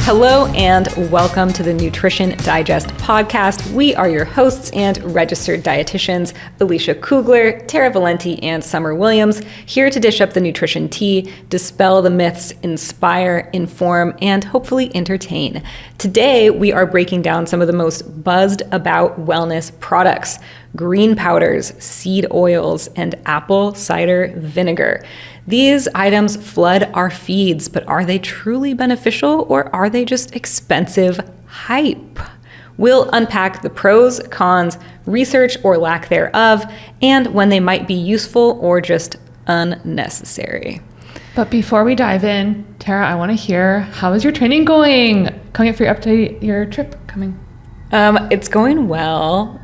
Hello and welcome to the Nutrition Digest podcast. We are your hosts and registered dietitians, Alicia Kugler, Tara Valenti, and Summer Williams, here to dish up the nutrition tea, dispel the myths, inspire, inform, and hopefully entertain. Today, we are breaking down some of the most buzzed about wellness products: green powders, seed oils, and apple cider vinegar. These items flood our feeds, but are they truly beneficial or are they just expensive hype? We'll unpack the pros, cons, research or lack thereof, and when they might be useful or just unnecessary. But before we dive in, Tara, I want to hear, how is your training going? Coming up for your update, your trip coming. It's going well.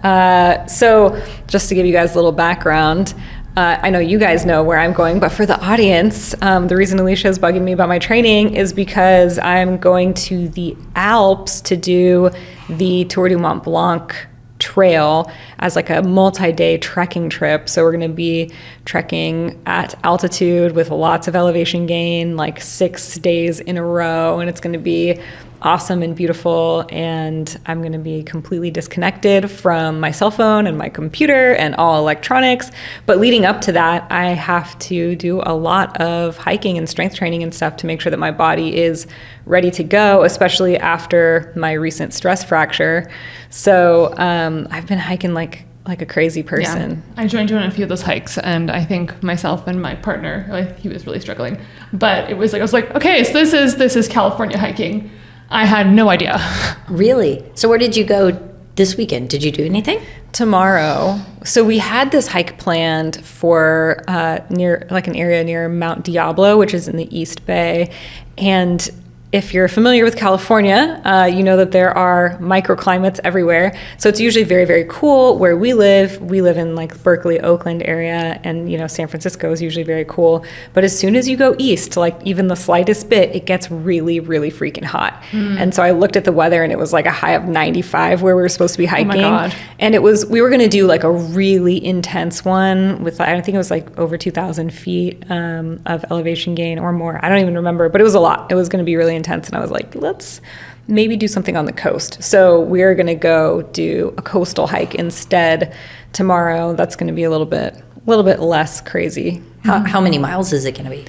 So just to give you guys a little background, I know you guys know where I'm going, but for the audience, the reason Alicia is bugging me about my training is because I'm going to the Alps to do the Tour du Mont Blanc trail as like a multi-day trekking trip. So we're going to be trekking at altitude with lots of elevation gain, like 6 days in a row, and it's going to be awesome and beautiful, and I'm going to be completely disconnected from my cell phone and my computer and all electronics. But leading up to that, I have to do a lot of hiking and strength training and stuff to make sure that my body is ready to go, especially after my recent stress fracture. So I've been hiking like a crazy person. Yeah. I joined you on a few of those hikes, and I think myself and my partner, like, he was really struggling. But it was like, I was like, okay, so this is California hiking. I had no idea. Really? So where did you go this weekend? Did you do anything? Tomorrow. So we had this hike planned for near like an area near Mount Diablo, which is in the East Bay. And if you're familiar with California, you know that there are microclimates everywhere. So it's usually very, very cool where we live. We live in like Berkeley, Oakland area, and San Francisco is usually very cool. But as soon as you go east, like even the slightest bit, it gets really, really freaking hot. And so I looked at the weather and it was like a high of 95 where we were supposed to be hiking. Oh my God. And we were going to do like a really intense one with, I think it was like over 2,000 feet of elevation gain or more. I don't even remember, but it was a lot. It was going to be really intense, and I was like, let's maybe do something on the coast. So we're going to go do a coastal hike instead tomorrow. That's going to be a little bit less crazy. How many miles is it going to be?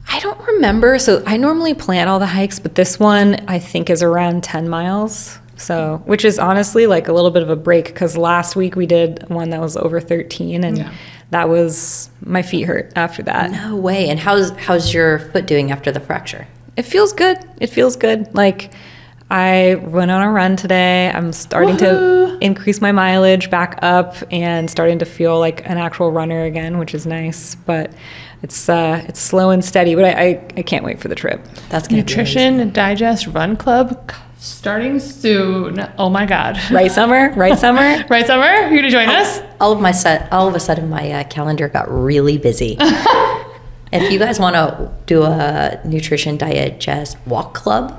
I don't remember. So I normally plan all the hikes, but this one I think is around 10 miles. So, which is honestly like a little bit of a break, because last week we did one that was over 13, and that was, my feet hurt after that. No way. And how's your foot doing after the fracture? It feels good. Like, I went on a run today. I'm starting to increase my mileage back up and starting to feel like an actual runner again, which is nice. But it's slow and steady. But I can't wait for the trip. That's gonna Nutrition Digest Run Club starting soon. Oh my God. Right, Summer? Right, Summer? Right, Summer? You're gonna join us? All of a sudden my calendar got really busy. If you guys want to do a Nutrition Digest walk club,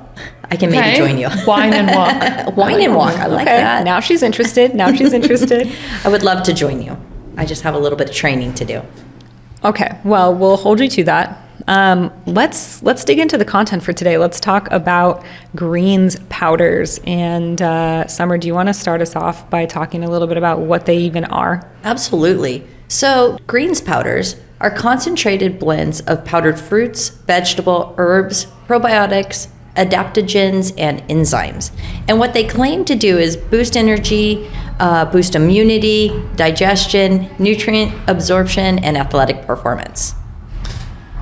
I can maybe join you. Wine and walk. Wine and walk. I like that. Now she's interested. I would love to join you. I just have a little bit of training to do. Okay. Well, we'll hold you to that. Let's dig into the content for today. Let's talk about greens powders. And Summer, do you want to start us off by talking a little bit about what they even are? Absolutely. So greens powders are concentrated blends of powdered fruits, vegetable, herbs, probiotics, adaptogens, and enzymes. And what they claim to do is boost energy, boost immunity, digestion, nutrient absorption, and athletic performance.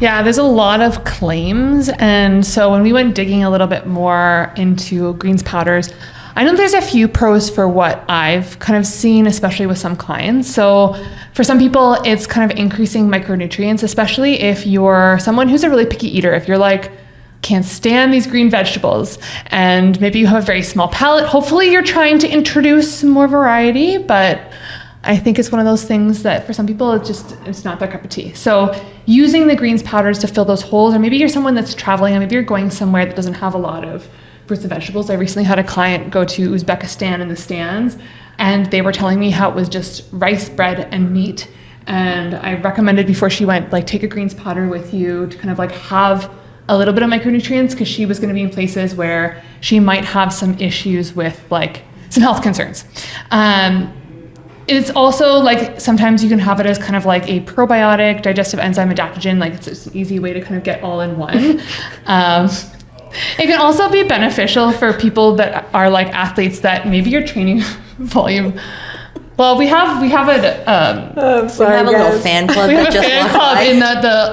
Yeah, there's a lot of claims. And so when we went digging a little bit more into greens powders, I know there's a few pros for what I've kind of seen, especially with some clients. So for some people, it's kind of increasing micronutrients, especially if you're someone who's a really picky eater. If you're like, can't stand these green vegetables, and maybe you have a very small palate. Hopefully you're trying to introduce more variety, but I think it's one of those things that for some people, it's not their cup of tea. So using the greens powders to fill those holes, or maybe you're someone that's traveling, and maybe you're going somewhere that doesn't have a lot of fruits and vegetables. I recently had a client go to Uzbekistan in the stands, and they were telling me how it was just rice, bread, and meat. And I recommended before she went, like, take a greens powder with you to kind of like have a little bit of micronutrients because she was going to be in places where she might have some issues with like some health concerns. It's also like sometimes you can have it as kind of like a probiotic, digestive enzyme, adaptogen. Like it's an easy way to kind of get all in one. It can also be beneficial for people that are like athletes that maybe your training volume. Well, we have I'm sorry, We have a little guys. fan club we have that a just fan walked club by. in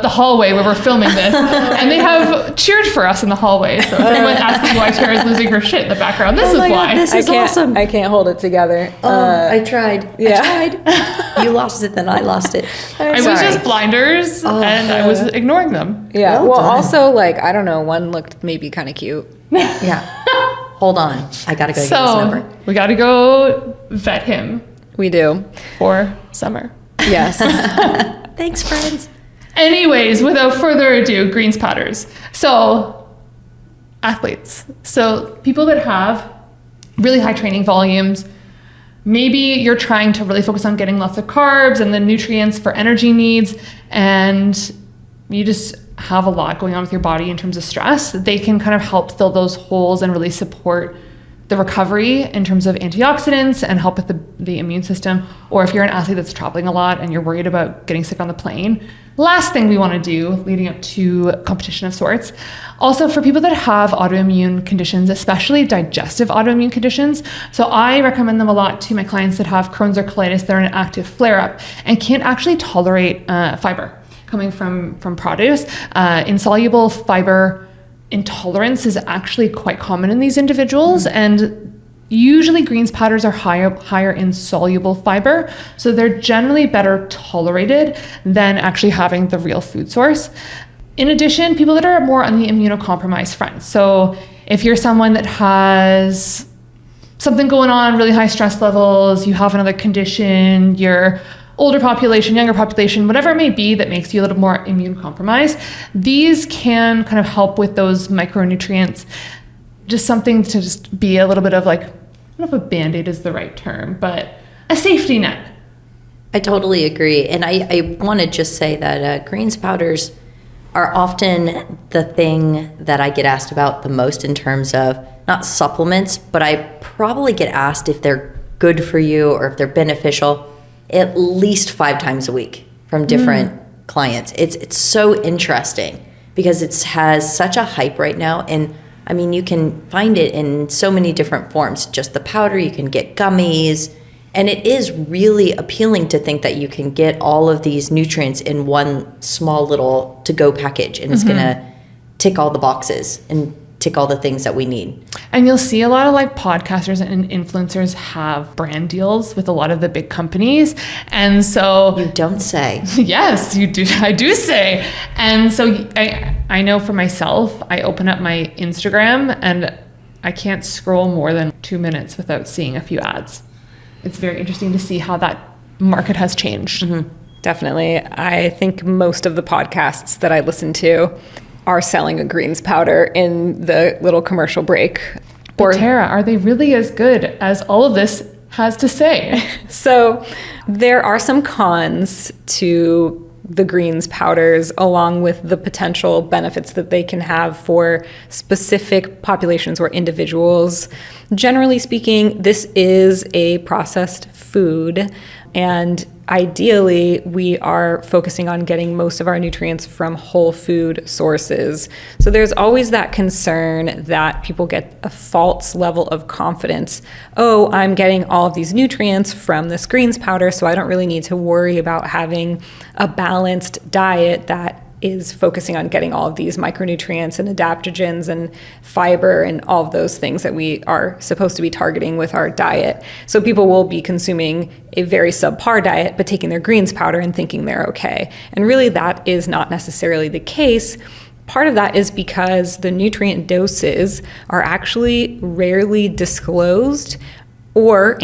the hallway where we're filming this, and they have cheered for us in the hallway. So if anyone's asking why Tara's losing her shit in the background, this Oh is my God, why. this is awesome. I can't hold it together. I tried. yeah. I tried. You lost it, then I lost it. I was Sorry. just blinders, and I was ignoring them. Yeah. Well Well, done. also, like, I don't know, one looked maybe kind of cute. Yeah. Hold on. I gotta go get his So number. we got to go vet him We do. for summer. Yes. Thanks, friends. Anyways, without further ado, greens powders. So, athletes. So, people that have really high training volumes, maybe you're trying to really focus on getting lots of carbs and the nutrients for energy needs, and you just have a lot going on with your body in terms of stress. They can kind of help fill those holes and really support the recovery in terms of antioxidants and help with the immune system. Or if you're an athlete that's traveling a lot and you're worried about getting sick on the plane, last thing we want to do leading up to competition of sorts. Also for people that have autoimmune conditions, especially digestive autoimmune conditions. So I recommend them a lot to my clients that have Crohn's or colitis that are in an active flare-up and can't actually tolerate fiber coming from produce. Insoluble fiber intolerance is actually quite common in these individuals, and usually greens powders are higher in soluble fiber, so they're generally better tolerated than actually having the real food source. In addition, people that are more on the immunocompromised front, so if you're someone that has something going on, really high stress levels, you have another condition, you're older population, younger population, whatever it may be that makes you a little more immune compromised, these can kind of help with those micronutrients. Just something to just be a little bit of like, I don't know if a Band-Aid is the right term, but a safety net. I totally agree. And I want to just say that greens powders are often the thing that I get asked about the most in terms of not supplements, but I probably get asked if they're good for you or if they're beneficial at least 5 times a week from different clients. It's so interesting because it has such a hype right now. And I mean, you can find it in so many different forms, just the powder, you can get gummies, and it is really appealing to think that you can get all of these nutrients in one small little to-go package, and it's gonna tick all the boxes and tick all the things that we need. And you'll see a lot of like podcasters and influencers have brand deals with a lot of the big companies. And so You don't say. yes, you do. I do say. And so I know for myself, I open up my Instagram and I can't scroll more than 2 minutes without seeing a few ads. It's very interesting to see how that market has changed. Definitely. I think most of the podcasts that I listen to are selling a greens powder in the little commercial break. But Tara, are they really as good as all of this has to say? So there are some cons to the greens powders, along with the potential benefits that they can have for specific populations or individuals. Generally speaking, this is a processed food, and ideally, we are focusing on getting most of our nutrients from whole food sources. So there's always that concern that people get a false level of confidence. Oh, I'm getting all of these nutrients from this greens powder, so I don't really need to worry about having a balanced diet that is focusing on getting all of these micronutrients and adaptogens and fiber and all of those things that we are supposed to be targeting with our diet. So people will be consuming a very subpar diet, but taking their greens powder and thinking they're okay. And really that is not necessarily the case. Part of that is because the nutrient doses are actually rarely disclosed or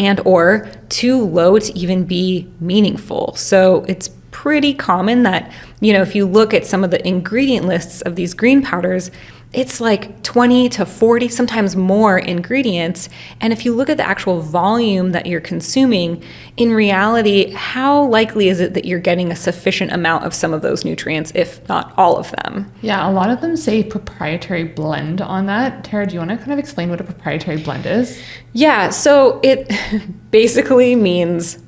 too low to even be meaningful. So it's pretty common that, if you look at some of the ingredient lists of these green powders, it's like 20 to 40, sometimes more ingredients. And if you look at the actual volume that you're consuming, in reality, how likely is it that you're getting a sufficient amount of some of those nutrients, if not all of them? Yeah, a lot of them say proprietary blend on that. Tara, do you want to kind of explain what a proprietary blend is? Yeah, so it basically means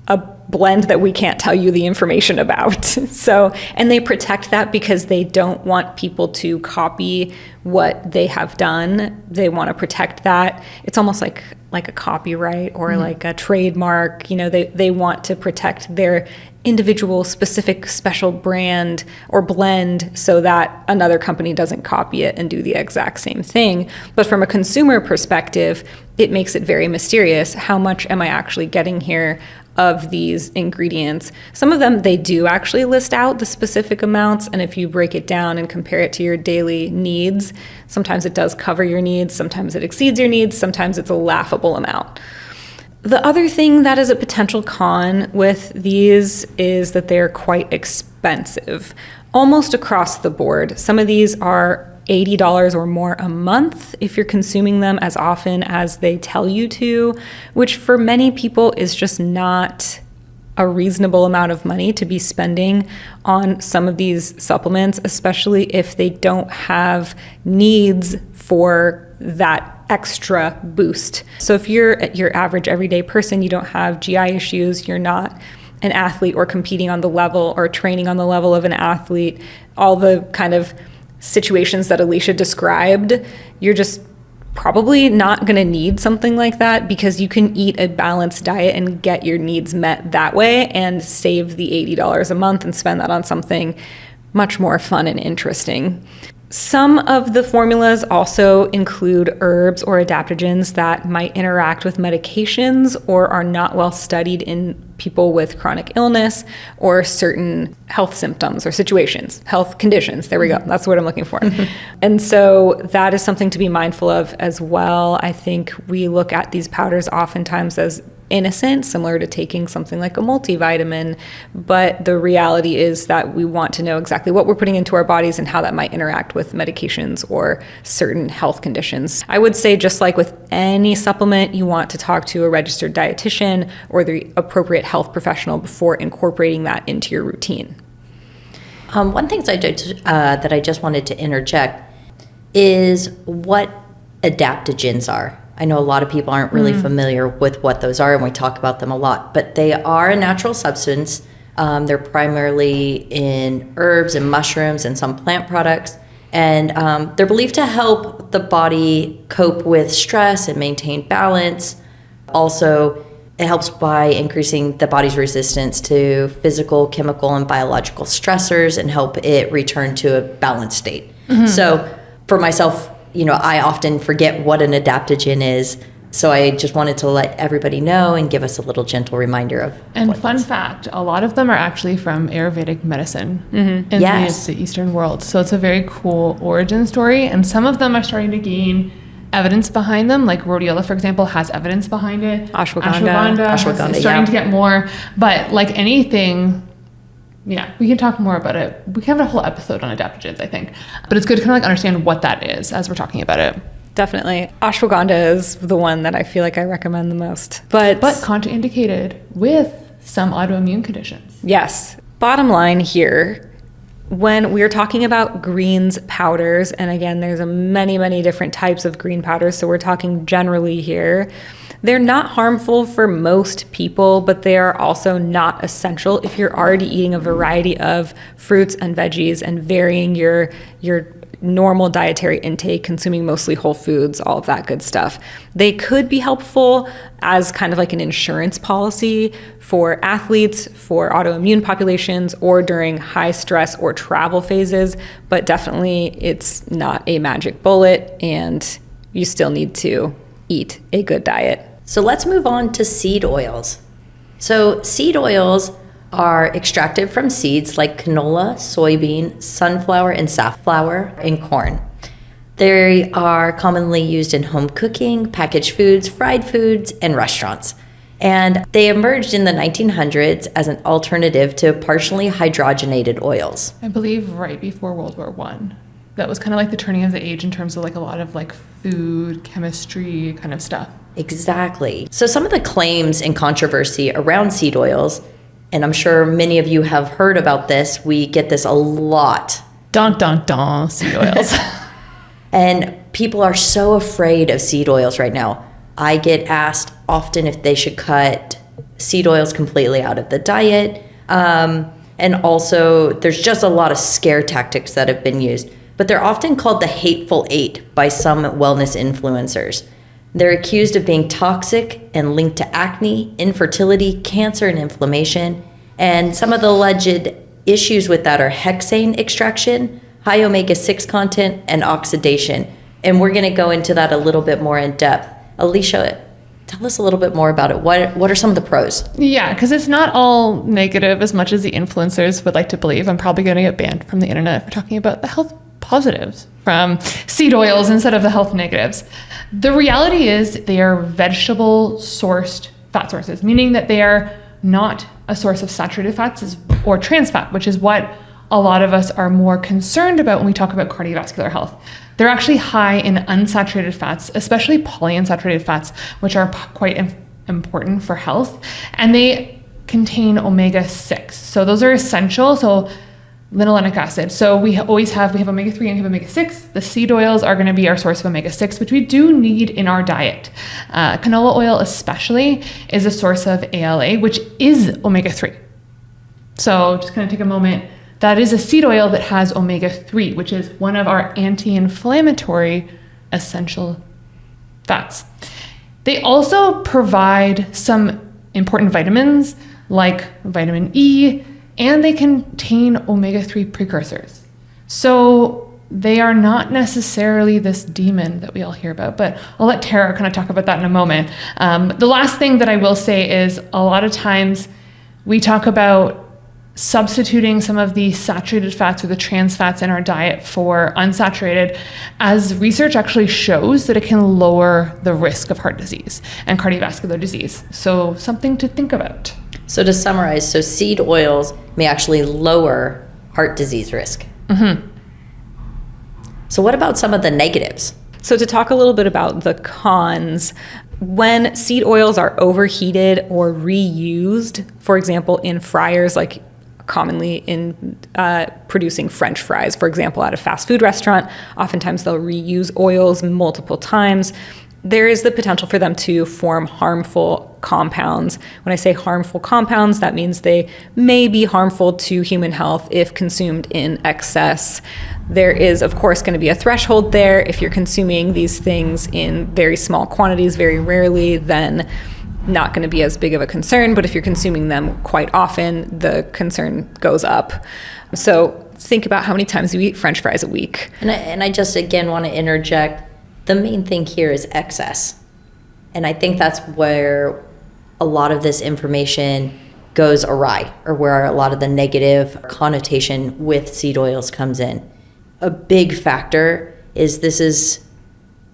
a blend that we can't tell you the information about. So, and they protect that because they don't want people to copy what they have done. They want to protect that. It's almost like a copyright or like a trademark. They want to protect their individual specific special brand or blend so that another company doesn't copy it and do the exact same thing. But from a consumer perspective, it makes it very mysterious. How much am I actually getting here of these ingredients? Some of them, they do actually list out the specific amounts. And if you break it down and compare it to your daily needs, sometimes it does cover your needs. Sometimes it exceeds your needs. Sometimes it's a laughable amount. The other thing that is a potential con with these is that they're quite expensive, almost across the board. Some of these are $80 or more a month if you're consuming them as often as they tell you to, which for many people is just not a reasonable amount of money to be spending on some of these supplements, especially if they don't have needs for that extra boost. So if you're your average everyday person, you don't have GI issues, you're not an athlete or competing on the level or training on the level of an athlete, all the kind of situations that Alicia described, you're just probably not going to need something like that because you can eat a balanced diet and get your needs met that way and save the $80 a month and spend that on something much more fun and interesting. Some of the formulas also include herbs or adaptogens that might interact with medications or are not well studied in people with chronic illness or certain health symptoms or situations, health conditions. There we go. That's what I'm looking for. And so that is something to be mindful of as well. I think we look at these powders oftentimes as innocent, similar to taking something like a multivitamin, but the reality is that we want to know exactly what we're putting into our bodies and how that might interact with medications or certain health conditions. I would say, just like with any supplement, you want to talk to a registered dietitian or the appropriate health professional before incorporating that into your routine. One thing that I just wanted to interject is what adaptogens are. I know a lot of people aren't really familiar with what those are, and we talk about them a lot, but they are a natural substance. They're primarily in herbs and mushrooms and some plant products, and they're believed to help the body cope with stress and maintain balance. Also, it helps by increasing the body's resistance to physical, chemical, and biological stressors and help it return to a balanced state. So for myself, I often forget what an adaptogen is. So I just wanted to let everybody know and give us a little gentle reminder of. And fun fact, a lot of them are actually from Ayurvedic medicine in the Eastern world. So it's a very cool origin story. And some of them are starting to gain evidence behind them. Like rhodiola, for example, has evidence behind it. Ashwagandha is starting to get more. But like anything, yeah, we can talk more about it. We can have a whole episode on adaptogens, I think. But it's good to kind of like understand what that is as we're talking about it. Definitely. Ashwagandha is the one that I feel like I recommend the most. But contraindicated with some autoimmune conditions. Yes. Bottom line here, when we're talking about greens powders, and again, there's many different types of green powders, so we're talking generally here, they're not harmful for most people, but they are also not essential if you're already eating a variety of fruits and veggies and varying your normal dietary intake, consuming mostly whole foods, all of that good stuff. They could be helpful as kind of like an insurance policy for athletes, for autoimmune populations, or during high stress or travel phases, but definitely it's not a magic bullet, and you still need to eat a good diet. So let's move on to seed oils. So seed oils are extracted from seeds like canola, soybean, sunflower, and safflower, and corn. They are commonly used in home cooking, packaged foods, fried foods, and restaurants. And they emerged in the 1900s as an alternative to partially hydrogenated oils. I believe right before World War One. That was kind of like the turning of the age in terms of like a lot of like food, chemistry kind of stuff. Exactly. So some of the claims and controversy around seed oils, and I'm sure many of you have heard about this, we get this a lot. Dun, dun, dun, seed oils. And people are so afraid of seed oils right now. I get asked often if they should cut seed oils completely out of the diet. And also, there's just a lot of scare tactics that have been used. But they're often called the hateful eight by some wellness influencers. They're accused of being toxic and linked to acne, infertility, cancer, and inflammation. And some of the alleged issues with that are hexane extraction, high omega-6 content, and oxidation. And we're going to go into that a little bit more in depth. Alicia, tell us a little bit more about it. What are some of the pros? Yeah, because it's not all negative as much as the influencers would like to believe. I'm probably going to get banned from the internet for talking about the health positives from seed oils instead of the health negatives. The reality is they are vegetable sourced fat sources, meaning that they are not a source of saturated fats or trans fat, which is what a lot of us are more concerned about when we talk about cardiovascular health. They're actually high in unsaturated fats, especially polyunsaturated fats, which are quite important for health. And they contain omega-6. So those are essential. So linoleic acid. So we have omega-3 and we have omega-6. The seed oils are going to be our source of omega-6, which we do need in our diet. Canola oil especially is a source of ALA, which is omega-3. So just going to take a moment. That is a seed oil that has omega-3, which is one of our anti-inflammatory essential fats. They also provide some important vitamins like vitamin E, and they contain omega-3 precursors. So they are not necessarily this demon that we all hear about, but I'll let Tara kind of talk about that in a moment. The last thing that I will say is a lot of times we talk about substituting some of the saturated fats or the trans fats in our diet for unsaturated, as research actually shows that it can lower the risk of heart disease and cardiovascular disease. So something to think about. So to summarize, so seed oils may actually lower heart disease risk. Mm-hmm. So what about some of the negatives? So to talk a little bit about the cons, when seed oils are overheated or reused, for example, in fryers, like commonly in producing French fries, for example, at a fast food restaurant, oftentimes they'll reuse oils multiple times. There is the potential for them to form harmful compounds. When I say harmful compounds, that means they may be harmful to human health if consumed in excess. There is, of course, going to be a threshold there. If you're consuming these things in very small quantities, very rarely, then not going to be as big of a concern. But if you're consuming them quite often, the concern goes up. So think about how many times you eat French fries a week. And I just, again, want to interject. The main thing here is excess. And I think that's where a lot of this information goes awry, or where a lot of the negative connotation with seed oils comes in. A big factor is this is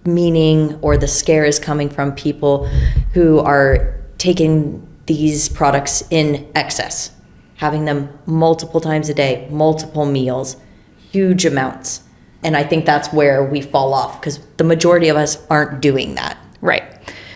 meaning, or the scare is coming from people who are taking these products in excess, having them multiple times a day, multiple meals, huge amounts. And I think that's where we fall off, because the majority of us aren't doing that. Right.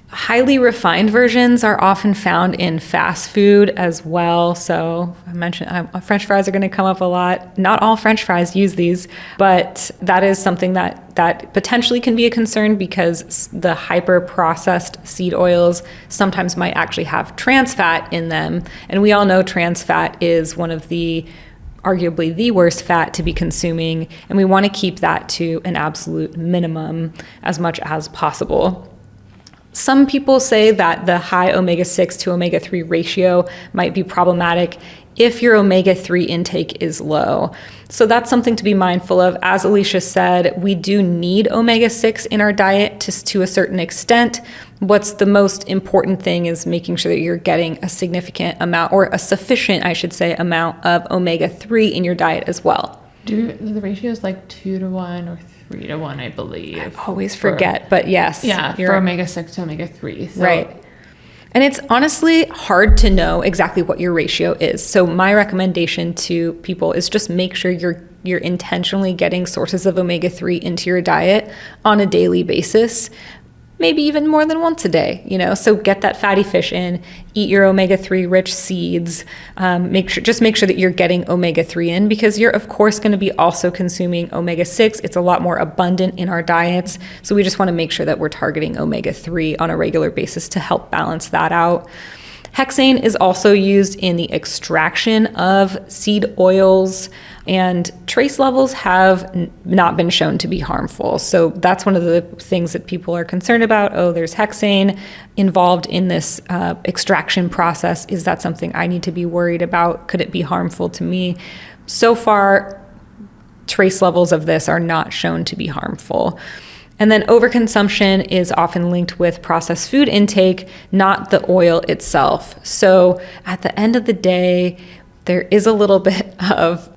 Highly refined versions are often found in fast food as well. So I mentioned French fries are going to come up a lot. Not all French fries use these, but that is something that potentially can be a concern, because the hyper-processed seed oils sometimes might actually have trans fat in them. And we all know trans fat is one of the arguably the worst fat to be consuming, and we want to keep that to an absolute minimum as much as possible. Some people say that the high omega-6 to omega-3 ratio might be problematic if your omega-3 intake is low. So that's something to be mindful of. As Alicia said, we do need omega-6 in our diet to a certain extent. What's the most important thing is making sure that you're getting a significant amount, or a sufficient, I should say, amount of omega-3 in your diet as well. Do the ratio is like 2-to-1 or 3-to-1, I believe. I always forget, but yes. Yeah, for omega-6 to omega-3. So. Right. And it's honestly hard to know exactly what your ratio is. So my recommendation to people is just make sure you're intentionally getting sources of omega-3 into your diet on a daily basis, maybe even more than once a day, so get that fatty fish in, eat your omega-3 rich seeds, make sure that you're getting omega-3 in, because you're of course going to be also consuming omega-6. It's a lot more abundant in our diets. So we just want to make sure that we're targeting omega-3 on a regular basis to help balance that out. Hexane is also used in the extraction of seed oils, and trace levels have not been shown to be harmful. So that's one of the things that people are concerned about. Oh, there's hexane involved in this extraction process. Is that something I need to be worried about? Could it be harmful to me? So far, trace levels of this are not shown to be harmful. And then overconsumption is often linked with processed food intake, not the oil itself. So at the end of the day, there is a little bit of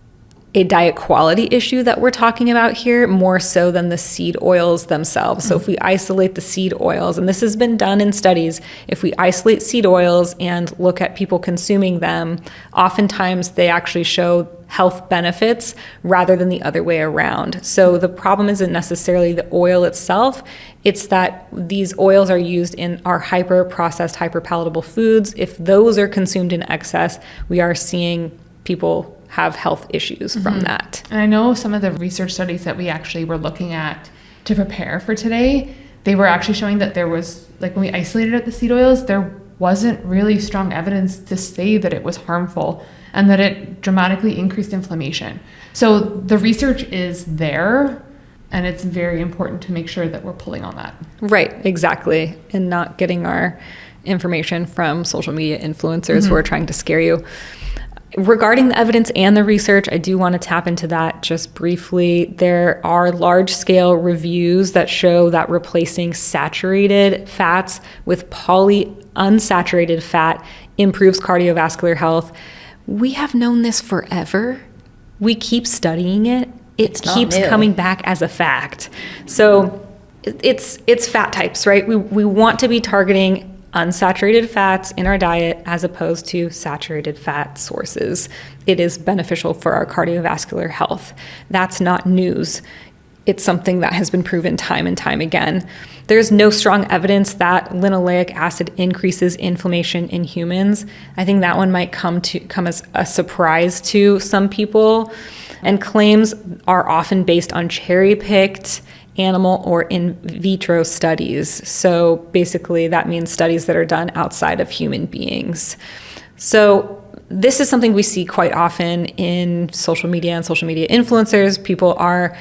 a diet quality issue that we're talking about here, more so than the seed oils themselves. So if we isolate the seed oils, and this has been done in studies, if we isolate seed oils and look at people consuming them, oftentimes they actually show health benefits rather than the other way around. So the problem isn't necessarily the oil itself, it's that these oils are used in our hyper-processed, hyper-palatable foods. If those are consumed in excess, we are seeing people have health issues from that. And I know some of the research studies that we actually were looking at to prepare for today, they were actually showing that there was, like when we isolated out the seed oils, there wasn't really strong evidence to say that it was harmful and that it dramatically increased inflammation. So the research is there, and it's very important to make sure that we're pulling on that. Right, exactly. And not getting our information from social media influencers who are trying to scare you. Regarding the evidence and the research, I do want to tap into that just briefly. There are large-scale reviews that show that replacing saturated fats with polyunsaturated fat improves cardiovascular health. We have known this forever. We keep studying it. It keeps coming back as a fact. So it's fat types, right? We want to be targeting unsaturated fats in our diet as opposed to saturated fat sources. It is beneficial for our cardiovascular health. That's not news. It's something that has been proven time and time again. There's no strong evidence that linoleic acid increases inflammation in humans. I think that one might come as a surprise to some people. And claims are often based on cherry-picked animal or in vitro studies. So basically that means studies that are done outside of human beings. So this is something we see quite often in social media and social media influencers. People are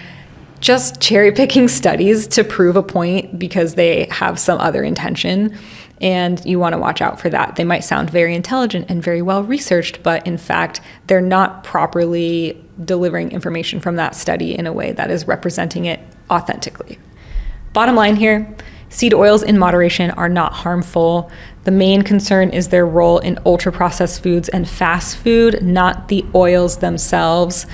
just cherry picking studies to prove a point because they have some other intention. And you want to watch out for that. They might sound very intelligent and very well researched, but in fact, they're not properly delivering information from that study in a way that is representing it authentically. Bottom line here, seed oils in moderation are not harmful. The main concern is their role in ultra-processed foods and fast food, not the oils themselves.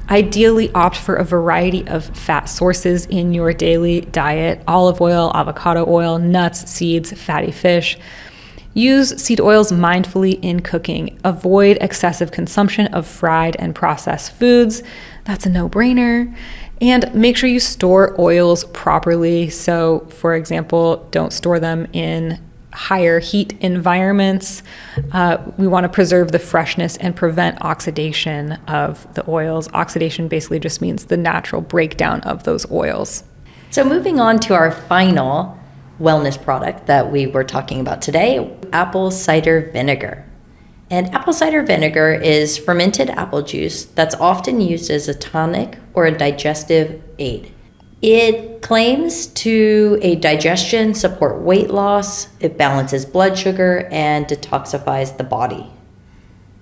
Ideally opt for a variety of fat sources in your daily diet: olive oil, avocado oil, nuts, seeds, fatty fish. Use seed oils mindfully in cooking. Avoid excessive consumption of fried and processed foods. That's a no-brainer. And make sure you store oils properly. So, for example, don't store them in higher heat environments. We want to preserve the freshness and prevent oxidation of the oils. Oxidation basically just means the natural breakdown of those oils. So moving on to our final wellness product that we were talking about today, apple cider vinegar. And apple cider vinegar is fermented apple juice that's often used as a tonic or a digestive aid. It claims to aid digestion, support weight loss, it balances blood sugar, and detoxifies the body.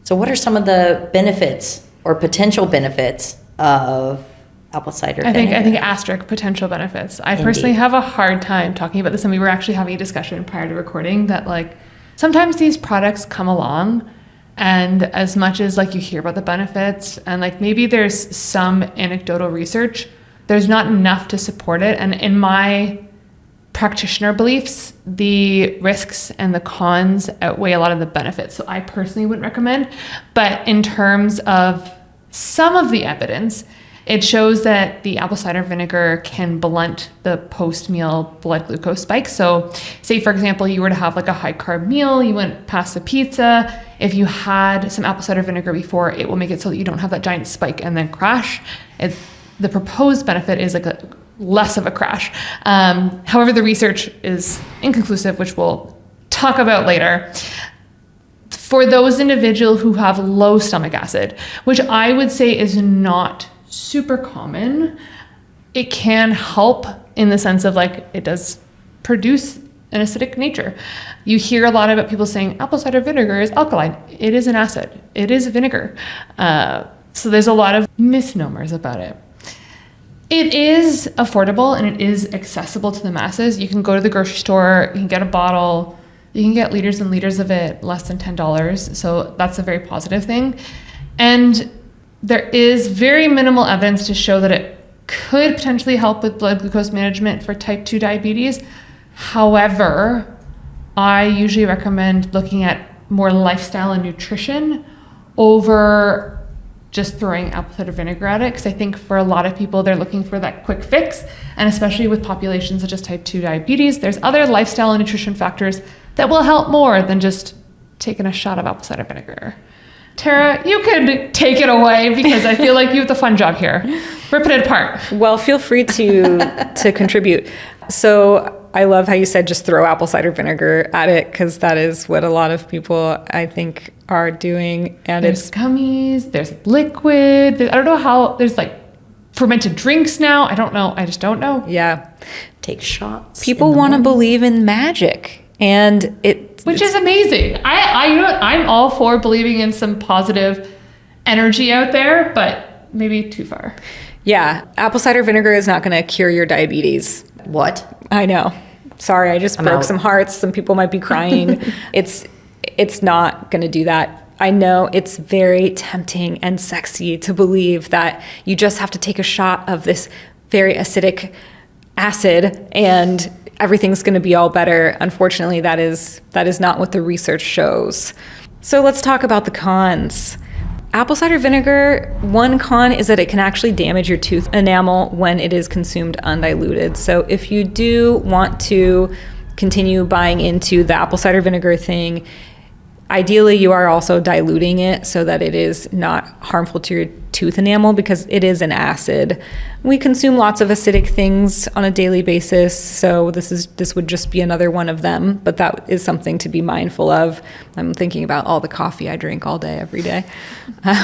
So what are some of the benefits or potential benefits of apple cider vinegar? I think asterisk potential benefits. I personally have a hard time talking about this, and we were actually having a discussion prior to recording that sometimes these products come along, and as much as you hear about the benefits and maybe there's some anecdotal research, there's not enough to support it. And in my practitioner beliefs, the risks and the cons outweigh a lot of the benefits. So I personally wouldn't recommend. But in terms of some of the evidence, it shows that the apple cider vinegar can blunt the post-meal blood glucose spike. So say, for example, you were to have like a high carb meal, you went past the pizza. If you had some apple cider vinegar before, it will make it so that you don't have that giant spike and then crash. The proposed benefit is like less of a crash. However, the research is inconclusive, which we'll talk about later. For those individuals who have low stomach acid, which I would say is not super common, it can help in the sense of like it does produce an acidic nature. You hear a lot about people saying apple cider vinegar is alkaline. It is an acid. It is vinegar. So there's a lot of misnomers about it. It is affordable and it is accessible to the masses. You can go to the grocery store, you can get a bottle, you can get liters and liters of it, less than $10. So that's a very positive thing. And there is very minimal evidence to show that it could potentially help with blood glucose management for type 2 diabetes. However, I usually recommend looking at more lifestyle and nutrition over just throwing apple cider vinegar at it, because I think for a lot of people, they're looking for that quick fix. And especially with populations such as type 2 diabetes, there's other lifestyle and nutrition factors that will help more than just taking a shot of apple cider vinegar. Tara, you could take it away because I feel like you have the fun job here. Rip it apart. Well, feel free to contribute. So I love how you said just throw apple cider vinegar at it, because that is what a lot of people, I think, are doing. And there's gummies, there's liquid. I don't know how, there's like fermented drinks now. I don't know. I just don't know. Yeah. Take shots. People want to believe in magic, and which is amazing. I you know what? I'm all for believing in some positive energy out there, but maybe too far. Yeah. Apple cider vinegar is not going to cure your diabetes. What? I know. Sorry, I just broke some hearts. Some people might be crying. It's not going to do that. I know it's very tempting and sexy to believe that you just have to take a shot of this very acidic acid and everything's going to be all better. Unfortunately, that is not what the research shows. So let's talk about the cons. Apple cider vinegar, one con is that it can actually damage your tooth enamel when it is consumed undiluted. So if you do want to continue buying into the apple cider vinegar thing, ideally you are also diluting it so that it is not harmful to your tooth enamel, because it is an acid. We consume lots of acidic things on a daily basis, so this would just be another one of them, but that is something to be mindful of. I'm thinking about all the coffee I drink all day, every day.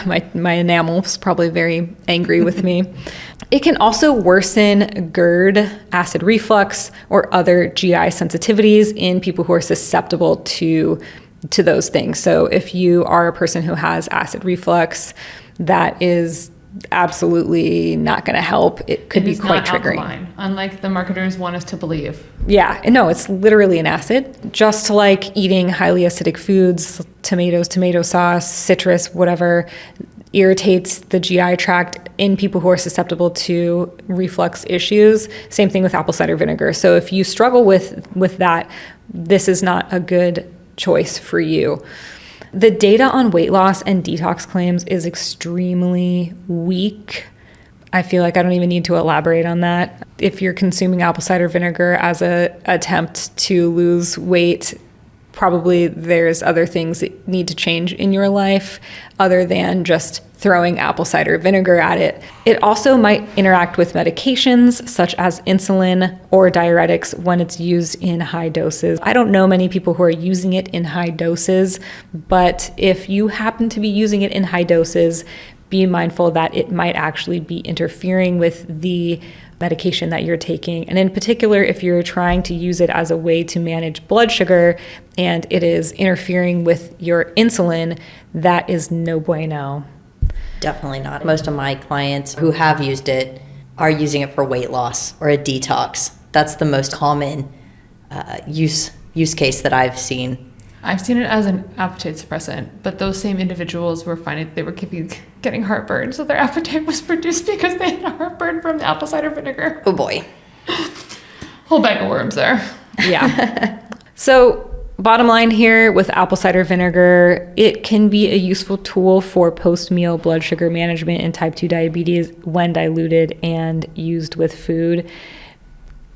My enamel's probably very angry with me. It can also worsen GERD, acid reflux, or other GI sensitivities in people who are susceptible to those things. So if you are a person who has acid reflux, that is absolutely not going to help. It could be quite triggering. Alkaline, unlike the marketers want us to believe. Yeah, no, it's literally an acid. Just like eating highly acidic foods, tomatoes, tomato sauce, citrus, whatever, irritates the GI tract in people who are susceptible to reflux issues. Same thing with apple cider vinegar. So if you struggle with that, this is not a good choice for you. The data on weight loss and detox claims is extremely weak. I feel like I don't even need to elaborate on that. If you're consuming apple cider vinegar as an attempt to lose weight, probably there's other things that need to change in your life other than just throwing apple cider vinegar at it. It also might interact with medications such as insulin or diuretics when it's used in high doses. I don't know many people who are using it in high doses, but if you happen to be using it in high doses, be mindful that it might actually be interfering with the medication that you're taking. And in particular, if you're trying to use it as a way to manage blood sugar and it is interfering with your insulin, that is no bueno. Definitely not. Most of my clients who have used it are using it for weight loss or a detox. That's the most common use case that I've seen. I've seen it as an appetite suppressant, but those same individuals were finding they were getting heartburn, so their appetite was reduced because they had heartburn from the apple cider vinegar. Oh boy. Whole bag of worms there. Yeah. So bottom line here with apple cider vinegar, it can be a useful tool for post-meal blood sugar management in type 2 diabetes when diluted and used with food.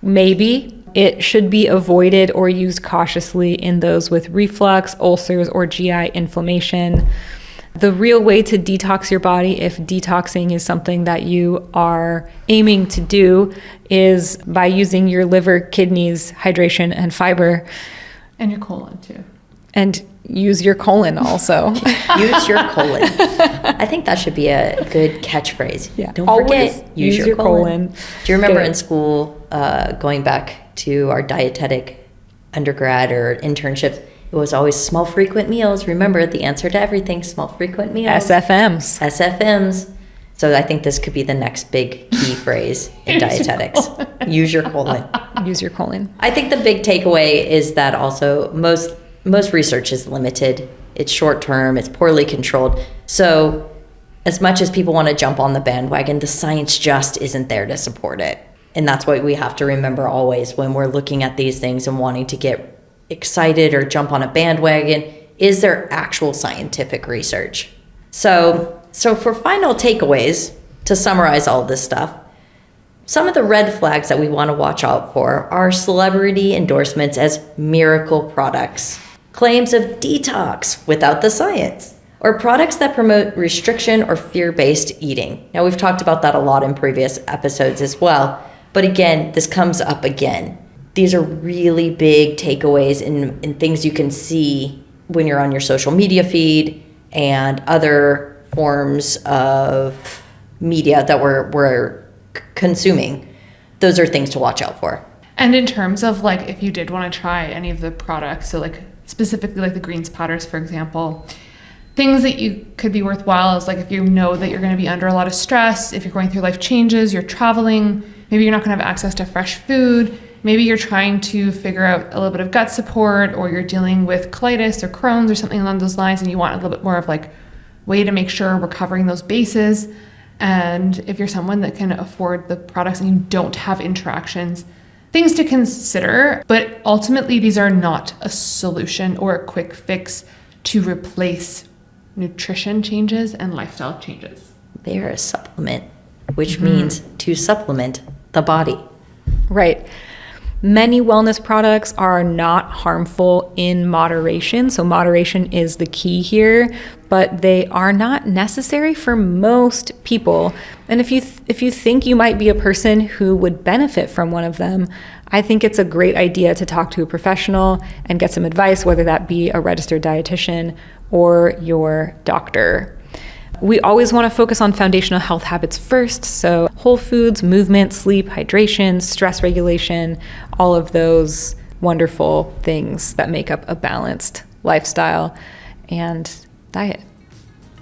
Maybe it should be avoided or used cautiously in those with reflux, ulcers, or GI inflammation. The real way to detox your body, if detoxing is something that you are aiming to do, is by using your liver, kidneys, hydration, and fiber. And your colon too. And use your colon also. Use your colon. I think that should be a good catchphrase. Yeah. Don't Always forget, use your colon. Do you remember Good. in school, going back to our dietetic undergrad or internships, it was always small frequent meals. Remember, the answer to everything, small frequent meals. SFMs. SFMs. So I think this could be the next big key phrase in dietetics. Use your colon. Use your colon. I think the big takeaway is that also most research is limited. It's short term, it's poorly controlled. So as much as people want to jump on the bandwagon, the science just isn't there to support it. And that's what we have to remember always when we're looking at these things and wanting to get excited or jump on a bandwagon. Is there actual scientific research? So for final takeaways, to summarize all this stuff, some of the red flags that we want to watch out for are celebrity endorsements as miracle products, claims of detox without the science, or products that promote restriction or fear-based eating. Now, we've talked about that a lot in previous episodes as well, but again, this comes up again. These are really big takeaways in things you can see when you're on your social media feed and other forms of media that we're consuming. Those are things to watch out for. And in terms of like, if you did want to try any of the products, so like specifically like the greens powders, for example, things that you could be worthwhile is like if you know that you're going to be under a lot of stress, if you're going through life changes, you're traveling, maybe you're not going to have access to fresh food, maybe you're trying to figure out a little bit of gut support, or you're dealing with colitis or Crohn's or something along those lines, and you want a little bit more of like way to make sure we're covering those bases. And if you're someone that can afford the products and you don't have interactions, things to consider. But ultimately, these are not a solution or a quick fix to replace nutrition changes and lifestyle changes. They're a supplement, which means to supplement the body. Right. Many wellness products are not harmful in moderation. So moderation is the key here, but they are not necessary for most people. And if you think you might be a person who would benefit from one of them, I think it's a great idea to talk to a professional and get some advice, whether that be a registered dietitian or your doctor. We always want to focus on foundational health habits first. So whole foods, movement, sleep, hydration, stress regulation, all of those wonderful things that make up a balanced lifestyle and diet.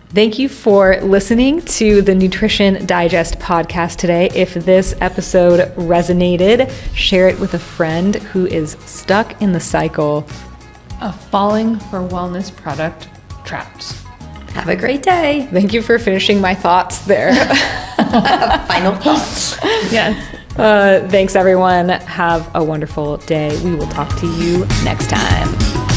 Thank you for listening to the Nutrition Digest podcast today. If this episode resonated, share it with a friend who is stuck in the cycle of falling for wellness product traps. Have a great day. Thank you for finishing my thoughts there. Final thoughts. Yes. Thanks, everyone. Have a wonderful day. We will talk to you next time.